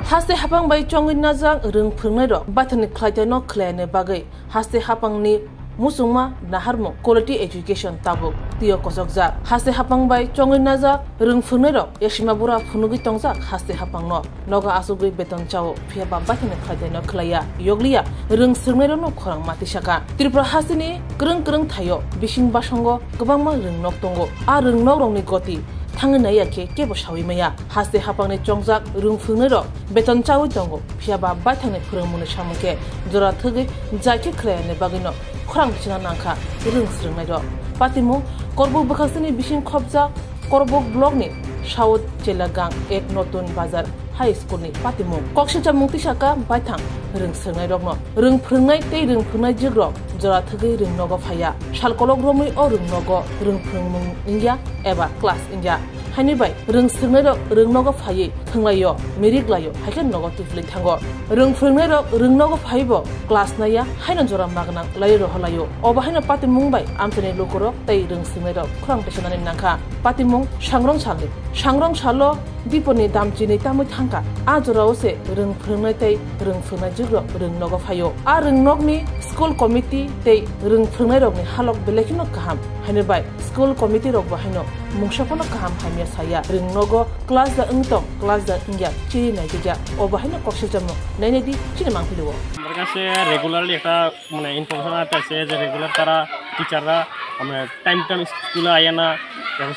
Haste hapang bai chongin najang rung phungnai ro bathani khlaite no khlane bagai haste hapang ni musungma naharmo quality education tabuk tiyo kosokja haste hapang bai chongin naja rung phungnai ro yashima bura phunugi tongja haste hapang no noga asugui beton chao phiaba bathani khlaite no khlaya yogliya rung sungnai ro no khorang mati saka tripura haste ni krung thayo bising basango gobangma rung nok tongo a rung nok rongni goti थांनाय याखे केबो सावि माया हासे हापांनि चंजाक रुं फुंनै रो बेतन चावि दंगो फियाबा बाथांनि फोरोंमुनि सामुके जरा थगै जाके खलायने बागैनो खरां बिसिना नांखा रुं स्रोंनाय रो पातिमु करबो बखासनि बिसिं खबजा करबो ब्लॉकनि south चेलागां एक नतुन बाजार हाई स्कूलनि पातिमु कक्सिचा मुक्ति साका बाथां रुं स्रोंनाय रगनो रुं फुंनै तै रुं फुंनै जिग्रो जरा थगै रुं नगो फाया सालकलक रमै अ रुं नगो रुं फुंमुं इंगिया एबा क्लास इंगिया हानिबाय रुं स्रोंनाय रो रुं नगो फायै थंलायो मेरिग्लायो हायखन नगो टिफलै थांगो रुं फुंनाय रो रुं नगो फायबो क्लास नाया हायन जरा मागना लायो रो हलायो अबा हायन पातिमुं बाय आमतने लोकरो तै रुं स्रोंनाय रो खरां पेसनानि नांखा पातिमुं सांग्रं सालो दिपनि दामचिनि तामै थांका आ जरावसे रुं फुंनाय तै रुं फुंनाय जिग्रो रुं नगो फायो आ रुं नगनि स्कुल कमिटि तै रुं फुंनाय रगनि हालक बेलेखिनो गाहाम हानिबाय स्कुल कमिटि रग बाहायनो मुंसाफनो गाहाम हामिया साया रुं नगो क्लास दा इंतम क्लास दा इंगिया चिरि नायगिया अबाहायनो कक्सिजामनो नायनायदि चिनि मांफिलुओ আমার কাছে রেগুলারলি একটা মানে ইনফরমেশন আছে যে রেগুলার তারা টিচাররা আমরা টাইম স্কুলে আয় না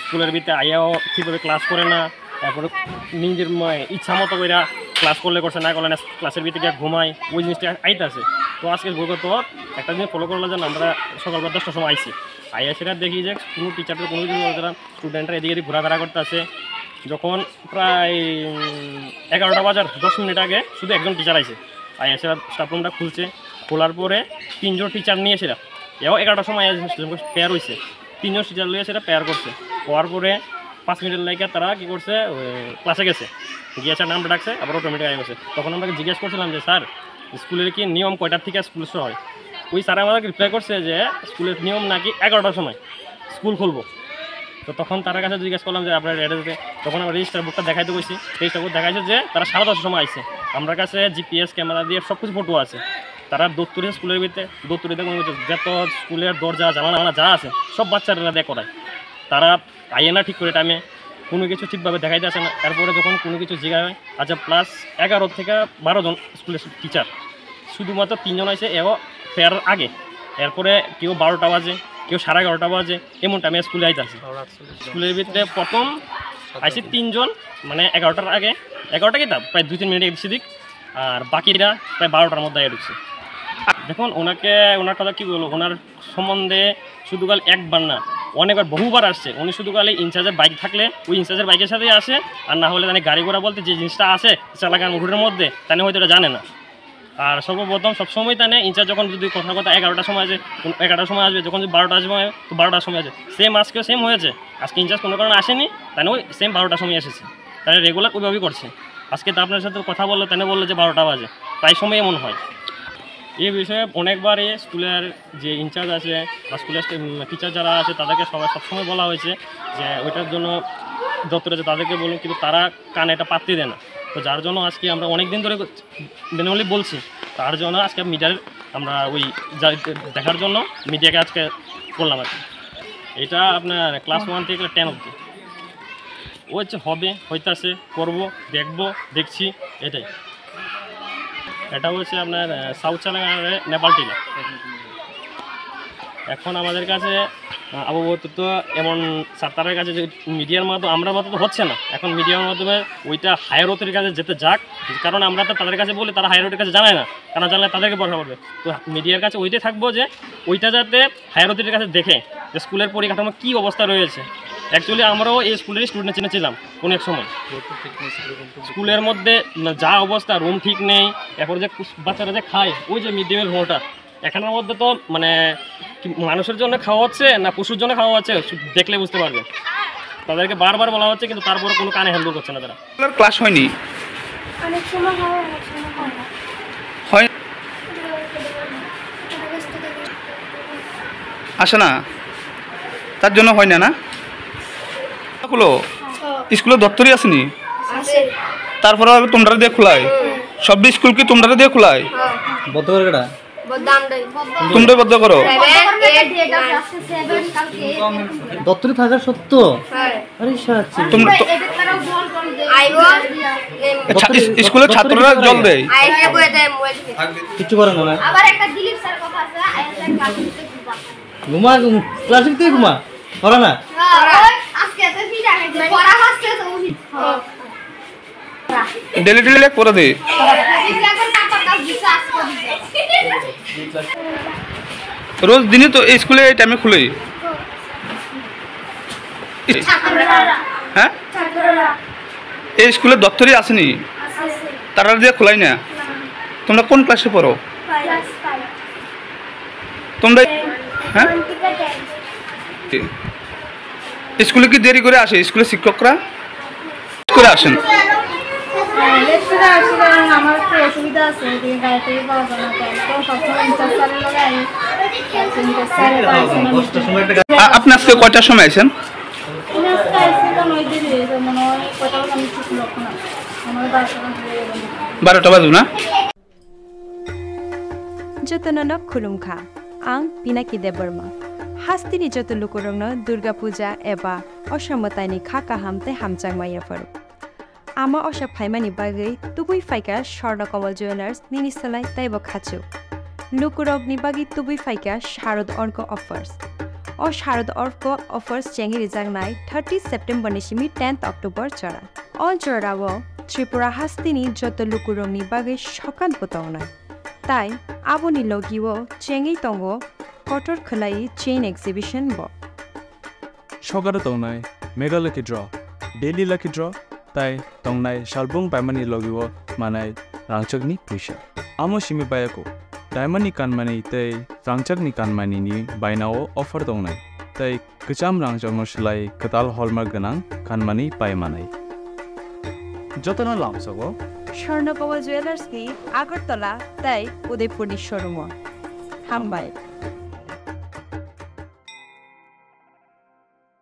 স্কুলের ভিতরে আয়াও ঠিকভাবে ক্লাস করে না তারপরে নিজের ইচ্ছা মতো করে ক্লাস করলে করছে না করলে না ক্লাসের ভিতরে গিয়ে ঘুমায় ওই জিনিসটা আইতেছে তো আজকে বৈগত একটা জিনিস ফলো করলাম যে আমরা সকালবেলা 10টার সময় আইছি আইয়া সেটা দেখি যে কোনো টিচারদের কোনো কিছু যারা স্টুডেন্টরা এদিকে এদিকে ঘোরাফেরা করতে আছে যখন প্রায় 11টা বাজার 10 মিনিট আগে শুধু একজন টিচার আইছে আইয়া সেটা স্টাফ রুমটা খুলছে খোলার পরে 3জন টিচার নিয়ে সেটা এও 11টার সময় পেয়ার হয়েছে 3জন টিচার লিয়ে সেটা পেয়ার করছে হওয়ার পরে 5 মিনিটের লাগে তারা কি করছে ক্লাসে গেছে গিয়ে স্যার নামটা ডাকছে আবার অটোমেটিক আগে গেছে তখন আমরা জিজ্ঞেস করছিলাম যে স্যার স্কুলের কি নিয়ম কয়টার থেকে স্কুল শুরু হয় ওই স্যার আমাদের রিপ্লাই করছে যে স্কুলের নিয়ম নাকি 11টার সময় স্কুল খুলবো তো তখন তার কাছে জিজ্ঞেস করলাম যে আপনার অ্যাড্রেসে তখন আমরা রেজিস্টার বুকটা দেখাইতে বসি রেজিস্টার বুক দেখাইছে যে তারা 10:30 সময় আইছে আমার কাছে জিপিএস ক্যামেরা দিয়ে সব কিছু ফটো আছে তারা দত্তরি স্কুলের ভিতরে দত্তরিতে কোনো যত স্কুলের দরজা জানালা যা আছে সব বাচ্চারা দেখ করায় তারা আইয়ে না ঠিক করে টাইমে কোনো কিছু ঠিকভাবে দেখাইতে আসে না তারপরে যখন কোনো কিছু জিজ্ঞাসা হয় আচ্ছা প্লাস 11 থেকে 12 জন স্কুলের টিচার শুধুমাত্র 3 জন আছে এও ফেয়ার আগে এরপরে কেউ 12টা বাজে কেউ 11:30 বাজে এমন টাইমে স্কুলে আইতে আসে স্কুলের ভিতরে প্রথম আইসি 3 জন মানে 11টার আগে 11টা কি তা প্রায় 2-3 মিনিট এদিক সেদিক আর বাকিরা প্রায় 12টার মধ্যে আগে ঢুকছে দেখুন ওনার কথা কী বলবো ওনার সম্বন্ধে শুধু কাল একবার না অনেকবার বহুবার আসছে উনি শুধু কালে ইনচার্জের বাইক থাকলে ওই ইনচার্জের বাইকের সাথেই আসে আর না হলে তাহলে গাড়ি ঘোড়া বলতে যে জিনিসটা আছে চালাগান রুটের মধ্যে তাহলে হয়তো এটা জানে না আর সর্বপ্রথম সবসময় তাহলে ইনচার্জ যখন যদি কথা 11টার সময় আসে 11টার সময় আসবে যখন 12টার সময় তো 12টার সময় আসে সেম আজকেও সেম হয়েছে আজকে ইনচার্জ কোনো কারণে আসেনি তাহলে ওই সেম 12টার সময় এসেছে তাহলে রেগুলার ওইভাবেই করছে আজকে তো আপনার সাথে কথা বললো তাহলে বললো যে 12টা বাজে প্রায় সময় এমন হয় এই বিষয়ে অনেকবারই স্কুলের যে ইনচার্জ আছে বা স্কুলের টিচার যারা আছে তাদেরকে সবসময় বলা হয়েছে যে ওইটার জন্য দপ্তরে যে তাদেরকে বলুন কিন্তু তারা কানে এটা পাত্তি দেয় না তো যার জন্য আজকে আমরা অনেক দিন ধরে ম্যানুয়ালি বলছি তার জন্য আজকে মিডিয়ার আমরা ওই দেখার জন্য মিডিয়াকে আজকে করলাম আর কি এটা আপনার ক্লাস 1 থেকে 10 অবধি ও হচ্ছে হবে হইতাছে করবো দেখবো দেখছি এটাই এটা হচ্ছে আপনার সাউথ চালাগানের নেপাল টিলা এখন আমাদের কাছে আবহাওয়া তো এমন সাঁতারের কাছে যে মিডিয়ার মাধ্যমে আমরা মতো তো হচ্ছে না এখন মিডিয়ার মাধ্যমে ওইটা হায়ার অথরিটির কাছে যেতে যাক কারণ আমরা তো তাদের কাছে বলি তারা হায়ার অথরিটির কাছে জানায় না কারণ জানলে তাদেরকে ভরসা করবে তো মিডিয়ার কাছে ওইটাই থাকবো যে ওইটা যাতে হায়ার অথরিটির কাছে দেখে যে স্কুলের পরিকাঠামো কী অবস্থা রয়েছে অ্যাকচুয়ালি আমরাও এই স্কুলেরই স্টুডেন্ট চিনেছিলাম কোনো এক সময় স্কুলের মধ্যে যা অবস্থা রুম ঠিক নেই এরপরে যে বাচ্চারা যে খায় ওই যে মিড ডে মিল হোটা এখানের মধ্যে তো মানে মানুষের জন্য খাওয়া হচ্ছে না পশুর জন্য খাওয়া হচ্ছে দেখলে বুঝতে পারবে তাদেরকে বারবার বলা হচ্ছে কিন্তু তারপরে কোনো কানে হ্যান্ডেল করছে না তারা ক্লাস হয়নি আসে না তার জন্য হয় না না স্কুলে দপ্তরই আসেনি তারপরে তোমরা দিয়ে খোলায় সব স্কুল কি তোমরা দিয়ে খোলায় বদ্ধ করে কেডা তোমরা বদ্ধ করো দত্তরে থাকা সত্য আরে সাচ্ছি তোমরা স্কুলে ছাত্ররা জল দেয় কিছু করে না আবার একটা দিলীপ স্যার কথা আছে আয়াতের ক্লাসে ঘুমা ক্লাসে তুই ঘুমা করা না আজকে তো কি জানে পড়া হচ্ছে তো ডেলি ডেলি করে দে রোজ দিনই তো এই স্কুলে এই টাইমে খুলে হ্যাঁ এই স্কুলে দপ্তরই আসেনি তারা দিয়ে খোলাই না তোমরা কোন ক্লাসে পড়ো তোমরা হ্যাঁ স্কুলে কি দেরি করে আসে স্কুলে শিক্ষকরা করে আসেন আমার একটু অসুবিধা আছে গাড়িতে পাওয়া যায় না তো সবসময় ইনচার্জ স্যারের লগে আপনি আজকে কয়টার সময় আছেন মনে হয় কয়টা আমি ঠিক লক্ষ্য না আমার 12টা বাজু না जतनन खुलुमखा आं पिनाकी देबर्मा हास्तिनि जत लुकुरंनो दुर्गा पूजा एबा असमतानि खाका हामते हामचांगमाया फरु आमा अशा फाइमानि बागै तुबुइ फाइका स्वर्णकमल ज्वेलार्स निनिसलाय ताइबो खाचु लुकुरगनि बागै तुबुइ फाइका शारद अर्क अफर्स ओ शारद अर्क अफर्स चेंगिरि जांगनाय 30 सेप्टेम्बर निसिमि 10 अक्टोबर चरा अल चरावो त्रिपुरा हास्तिनि जत लुकुरंनि बागै सकान बतावनाय ताई आबोनि लगिवो चेंगि तंगो कटर खलाई चेन एक्सिबिशन बो सगारो तंगनाय mega lucky draw daily lucky draw ताई तंगनाय शालबुंग पाइमानि लगिवो मानाय रांचकनि पैसा आमो सिमि बायको डायमंडनि कानमानि तै रांचकनि कानमानिनि बायनाव अफर तंगनाय तै कचाम रांचकनो सिलाय कताल हलमार्क गोनां कानमानि पाइमानाय जतन लामसगो स्वर्णकमल ज्वेलार्सनि आगरतला ताई उदयपुरनि शोरूम हामबाय